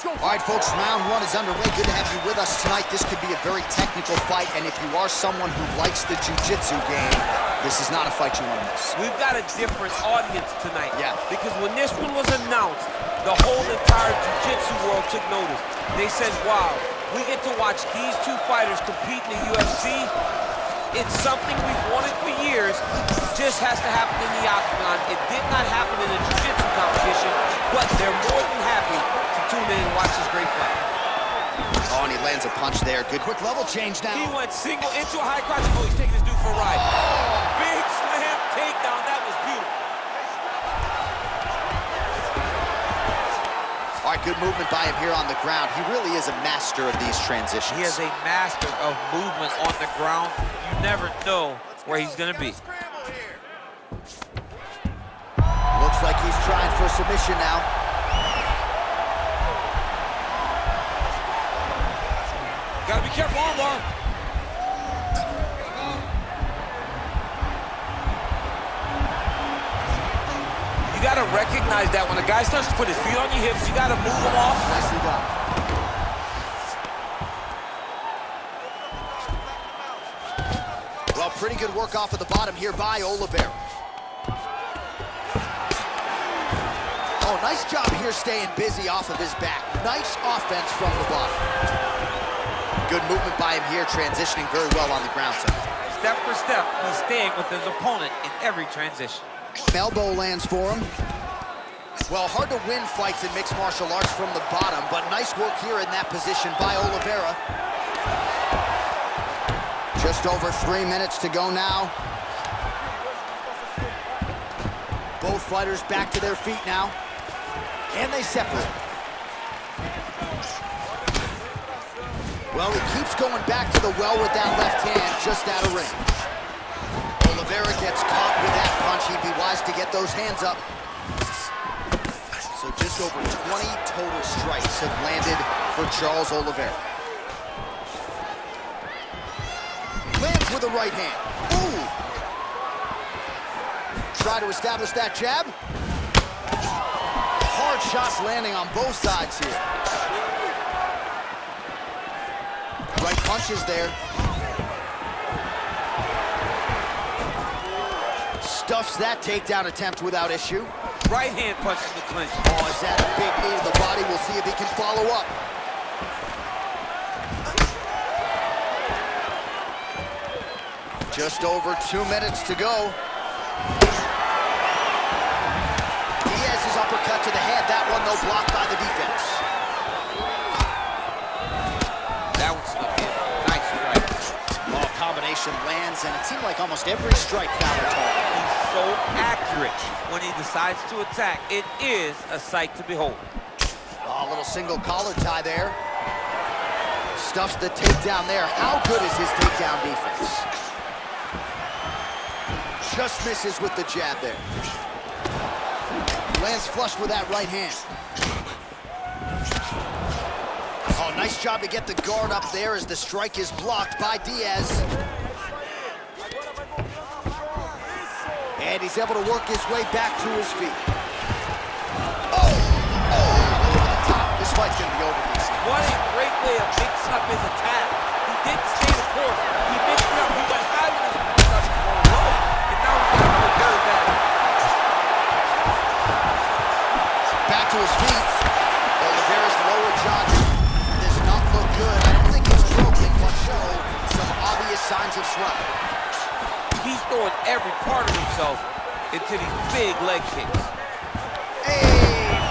All right, folks, round one is underway. Good to have you with us tonight. This could be a very technical fight, and if you are someone who likes the jiu-jitsu game, this is not a fight you want to miss. We've got a different audience tonight. Yeah. Because when this one was announced, the whole entire jiu-jitsu world took notice. They said, wow, we get to watch these two fighters compete in the UFC. It's something we've wanted for years. It just has to happen in the octagon. It did not happen in a jiu-jitsu competition, but they're more than happy to tune in and watch this great fight. Oh, and he lands a punch there. Good quick level change now. He went single into a high crotch. Oh, he's taking this dude for a ride. Oh, big slam takedown. That was beautiful. All right, good movement by him here on the ground. He really is a master of these transitions. He is a master of movement on the ground. You never know where he's going to be. Looks like he's trying for submission now. Gotta be careful, armbar. You gotta recognize that when a guy starts to put his feet on your hips, you gotta move him off. Nicely done. Well, pretty good work off of the bottom here by Oliveira. Oh, nice job here staying busy off of his back. Nice offense from the bottom. Good movement by him here, transitioning very well on the ground side. Step for step, he's staying with his opponent in every transition. Elbow lands for him. Well, hard to win fights in mixed martial arts from the bottom, but nice work here in that position by Oliveira. Just over 3 minutes to go now. Both fighters back to their feet now. And they separate. Well, he keeps going back to the well with that left hand, just out of range. Oliveira gets caught with that punch. He'd be wise to get those hands up. So just over 20 total strikes have landed for Charles Oliveira. Lands with a right hand. Ooh! Try to establish that jab. Hard shots landing on both sides here. Right punches there. Stuffs that takedown attempt without issue. Right hand punch in the clinch. Oh, is that a big knee to the body? We'll see if he can follow up. Just over 2 minutes to go. Diaz's uppercut to the head. That one, though, blocked by the defense. That one's slipped in. Nice strike. Oh, combination lands, and it seemed like almost every strike found a target. He's so accurate when he decides to attack. It is a sight to behold. Oh, a little single collar tie there. Stuffs the takedown there. How good is his takedown defense? Just misses with the jab there. Lands flush with that right hand. Oh, nice job to get the guard up there as the strike is blocked by Diaz. And he's able to work his way back to his feet. Oh, over the top. This fight's gonna be over, DC. What a great way of mixing up his attack. He didn't stay the course. He mixed it up. He went high with his punch up and going low. And now he's got to look very bad. Back to his feet. Oliveira's lower jaw does not look good. I don't think he's broken, but show some obvious signs of swelling. He's throwing every part of himself into these big leg kicks. Hey,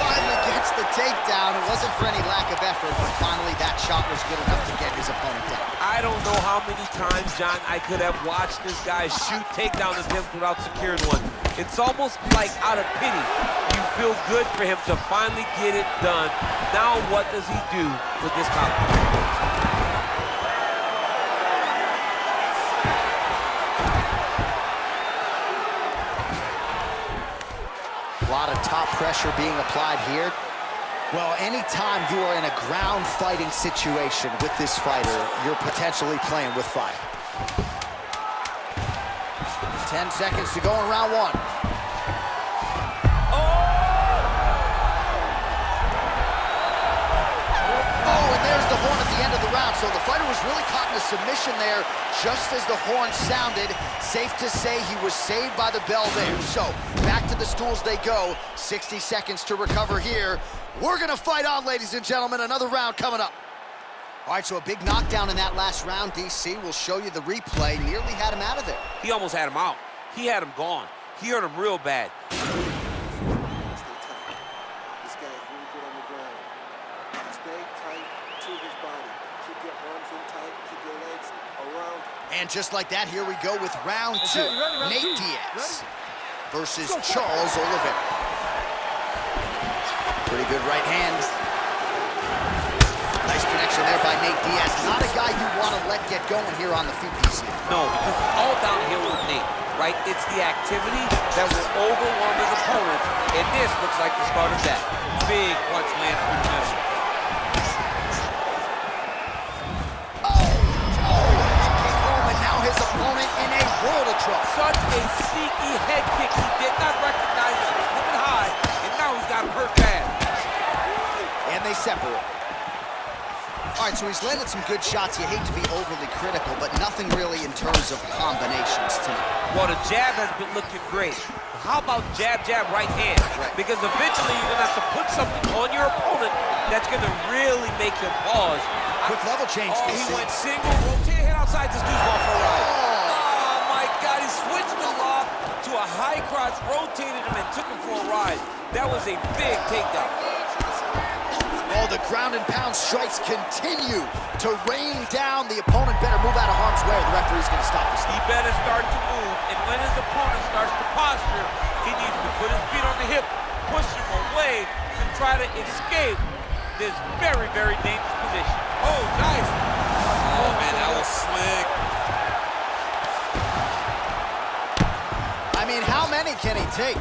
finally gets the takedown. It wasn't for any lack of effort, but finally that shot was good enough to get his opponent down. I don't know how many times, John, I could have watched this guy shoot takedown attempts without securing one. It's almost like out of pity. You feel good for him to finally get it done. Now what does he do with this confidence? A lot of top pressure being applied here. Well, anytime you are in a ground fighting situation with this fighter, you're potentially playing with fire. 10 seconds to go in round one. the end of the round, so the fighter was really caught in a submission there just as the horn sounded. Safe to say he was saved by the bell there. So, back to the stools they go. 60 seconds to recover here. We're gonna fight on, ladies and gentlemen. Another round coming up. All right, so a big knockdown in that last round, DC. We'll show you the replay. Nearly had him out of there. He almost had him out. He had him gone. He hurt him real bad. Stay tight. This guy is really good on the ground. Stay tight to his body. Keep your arms in tight. Keep your legs around. And just like that, here we go with round two. Nate Diaz versus Charles Oliveira. Pretty good right hand. Nice connection there by Nate Diaz. Not a guy you want to let get going here on the feet, DC. No, because it's all downhill with Nate, right? It's the activity that will overwhelm his opponents, and this looks like the start of that. Big punch lands through the middle. Kick home, and now his opponent in a world of trouble. Such a sneaky head kick. He did not recognize it was coming high, and now he's got him hurt bad. And they separate. All right, so he's landed some good shots. You hate to be overly critical, but nothing really in terms of combinations tonight. Well, the jab has been looking great. How about jab, jab, right hand? Right. Because eventually you're going to have to put something on your opponent that's going to really make him pause. Quick level change, Oh, DC. he went single, rotated head outside. This dude's going for a ride. Oh, my God. He switched the lock to a high crotch, rotated him, and took him for a ride. That was a big takedown. Oh, the ground and pound strikes continue to rain down. The opponent better move out of harm's way, or the referee's going to stop this. He better start to move, and when his opponent starts to posture, he needs to put his feet on the hip, push him away to try to escape this very, very dangerous position. Oh, nice. Oh, man, that was slick. I mean, how many can he take?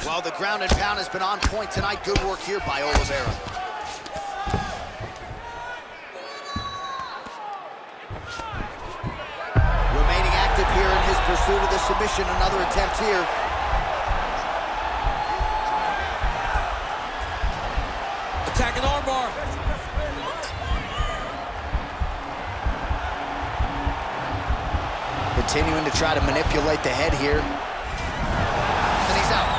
Well, the ground and pound has been on point tonight. Good work here by Oliveira. Remaining active here in his pursuit of the submission. Another attempt here. Attacking armbar. Continuing to try to manipulate the head here. And he's out.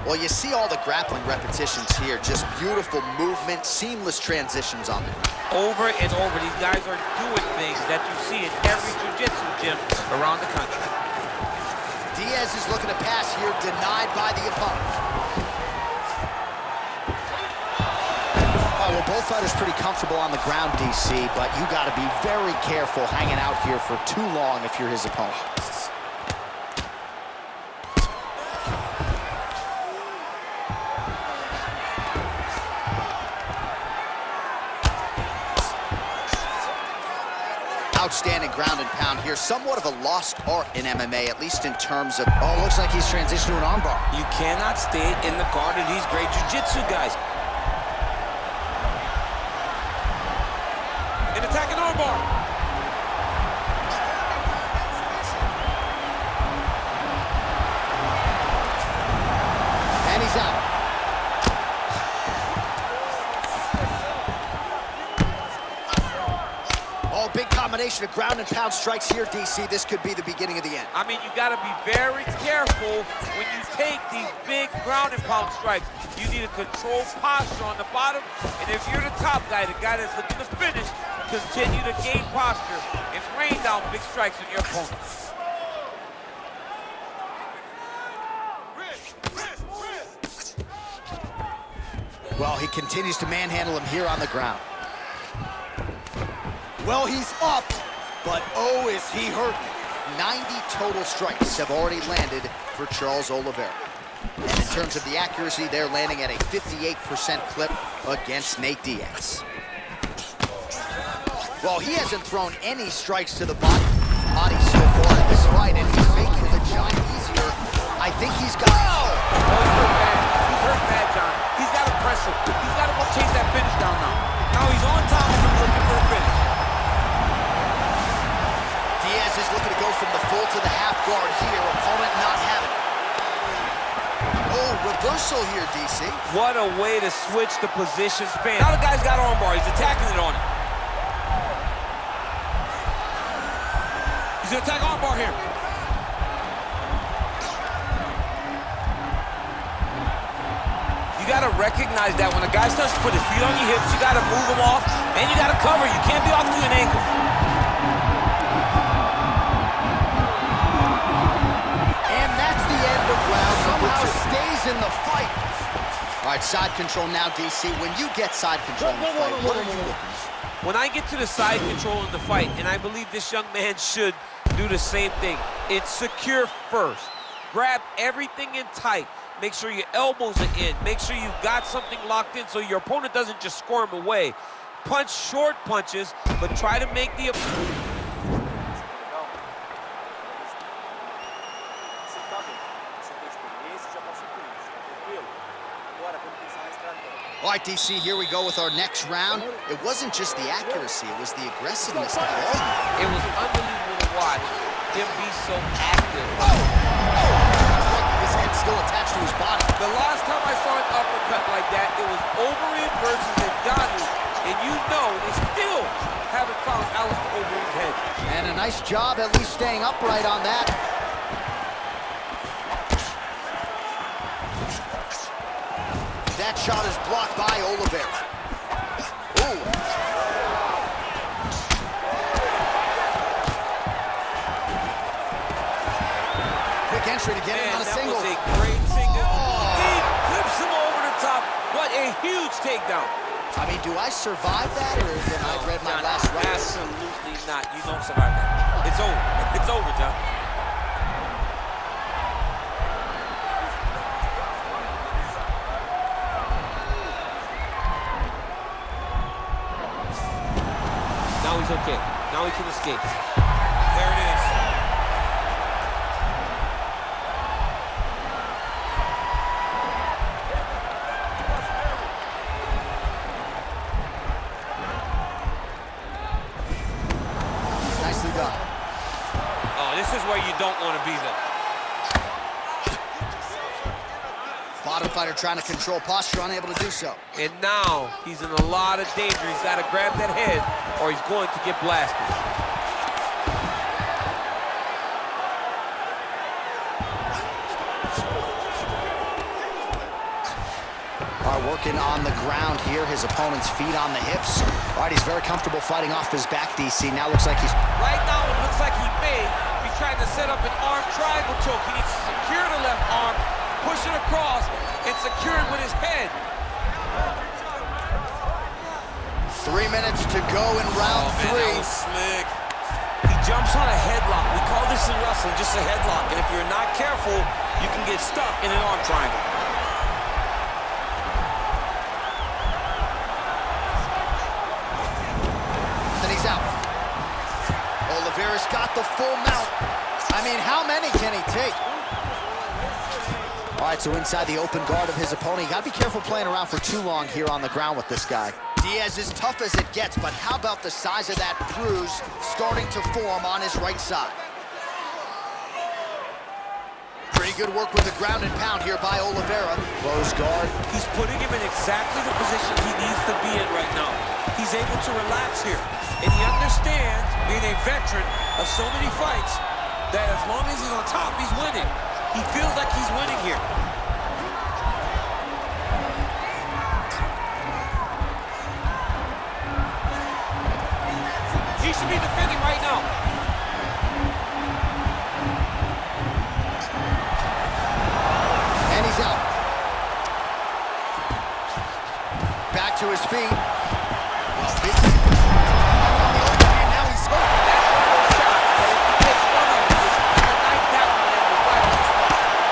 Well, you see all the grappling repetitions here. Just beautiful movement, seamless transitions on them. Over and over, these guys are doing things that you see in every jiu-jitsu gym around the country. Diaz is looking to pass here, denied by the opponent. Oh, well, both fighters pretty comfortable on the ground, DC, but you got to be very careful hanging out here for too long if you're his opponent. Outstanding ground and pound here. Somewhat of a lost art in MMA, at least in terms of, oh, looks like he's transitioned to an armbar. You cannot stay in the guard of these great jiu-jitsu guys. An attacking armbar. And he's out. Oh, big combination of ground and pound strikes here, DC. This could be the beginning of the end. I mean, you got to be very careful when you take these big ground and pound strikes. You need a controlled posture on the bottom, and if you're the top guy, the guy that's looking to finish, continue to gain posture and rain down big strikes on your opponent. Well, he continues to manhandle him here on the ground. Well, he's up, but oh, is he hurting. 90 total strikes have already landed for Charles Oliveira. And in terms of the accuracy, they're landing at a 58% clip against Nate Diaz. Well, he hasn't thrown any strikes to the body so far in this fight, and he's making the job easier. I think he's got... Oh, he's hurt bad. He's hurt bad, John. He's got to pressure. He's got to go chase that finish down now. Now he's on top of him looking for the finish. Diaz is looking to go from the full to the half guard here. Opponent not having it. Oh, reversal here, DC. What a way to switch the positions. Now the guy's got armbar. He's attacking it on him. He's going to attack armbar here. You got to recognize that when a guy starts to put his feet on your hips, you got to move him off, and you got to cover. You can't be off to an angle. And that's the end of round. Somehow stays in the fight. All right, side control now, DC. When you get side control in the fight, what are you looking for? When I get to the side control in the fight, and I believe this young man should do the same thing, it's secure first. Grab everything in tight. Make sure your elbows are in. Make sure you've got something locked in so your opponent doesn't just squirm away. Punch short punches, but try to make the... All right, DC, here we go with our next round. It wasn't just the accuracy, it was the aggressiveness, the volume. It was unbelievable to watch him be so active. His head's still attached to his body. The last time I saw an uppercut like that, it was Overeem versus Ngannou, and you know they still haven't found Alistair Overeem's head. And a nice job at least staying upright on that. That shot is blocked by Oliveira. Ooh. Quick entry to get him on a single. That was a great single. He flips him over the top. What a huge takedown. I mean, do I survive that, or then I read my John, last round? absolutely not. You don't survive that. It's over. It's over, John. Now he's okay. Now he can escape. There it is. Nicely done. Oh, this is where you don't want to be, though. Bottom fighter trying to control posture, unable to do so. And now he's in a lot of danger. He's got to grab that head or he's going to get blasted. All right, working on the ground here. His opponent's feet on the hips. All right, he's very comfortable fighting off his back, DC. Now looks like he's... Right now it looks like he may be trying to set up an arm triangle choke. He needs to secure the left arm, push it across, and secure it with his head. 3 minutes to go in round three. That was slick. He jumps on a headlock. We call this in wrestling just a headlock. And if you're not careful, you can get stuck in an arm triangle. Then he's out. Oliveira's got the full mount. I mean, how many can he take? All right, so inside the open guard of his opponent. You gotta be careful playing around for too long here on the ground with this guy. Diaz is tough as it gets, but how about the size of that bruise starting to form on his right side? Pretty good work with the ground and pound here by Oliveira. Close guard. He's putting him in exactly the position he needs to be in right now. He's able to relax here. And he understands, being a veteran of so many fights, that as long as he's on top, he's winning. He feels like he's winning here. He should be defending right now. And he's out. Back to his feet. And now he's hurt.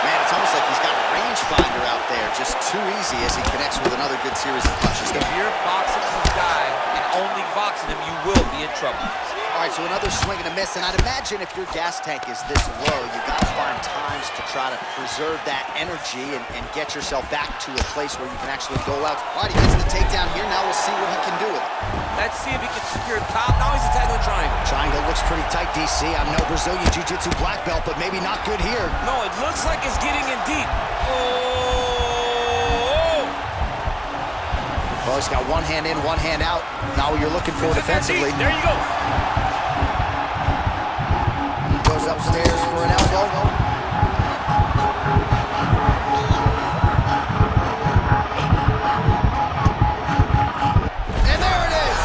Man, it's almost like he's got a rangefinder out there. Just too easy as he connects with another good series of punches. If you're boxing this guy and only boxing him, you will be in trouble. All right, so another swing and a miss, and I'd imagine if your gas tank is this low, you gotta find times to try to preserve that energy and get yourself back to a place where you can actually go out. All right, he gets the takedown here. Now we'll see what he can do with it. Let's see if he can secure top. Now he's attacking the triangle. Triangle looks pretty tight, DC. I'm no Brazilian Jiu-Jitsu black belt, but maybe not good here. No, it looks like it's getting in deep. Oh! Well, he's got one hand in, one hand out. Now what you're looking for defensively. There you go. He goes upstairs for an elbow. And there it is.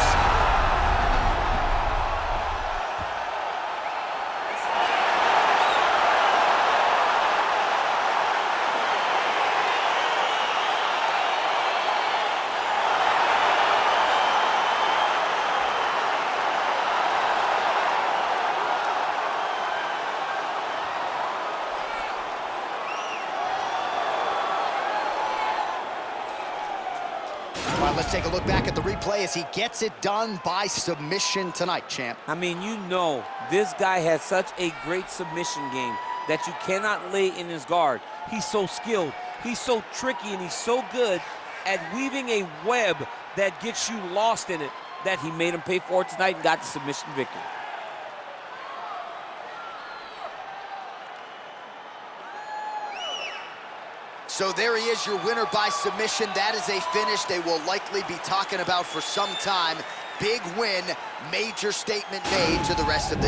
All right, let's take a look back at the replay as he gets it done by submission tonight, champ. I mean, you know, this guy has such a great submission game that you cannot lay in his guard. He's so skilled, he's so tricky, and he's so good at weaving a web that gets you lost in it that he made him pay for it tonight and got the submission victory. So there he is, your winner by submission. That is a finish they will likely be talking about for some time. Big win, major statement made to the rest of this.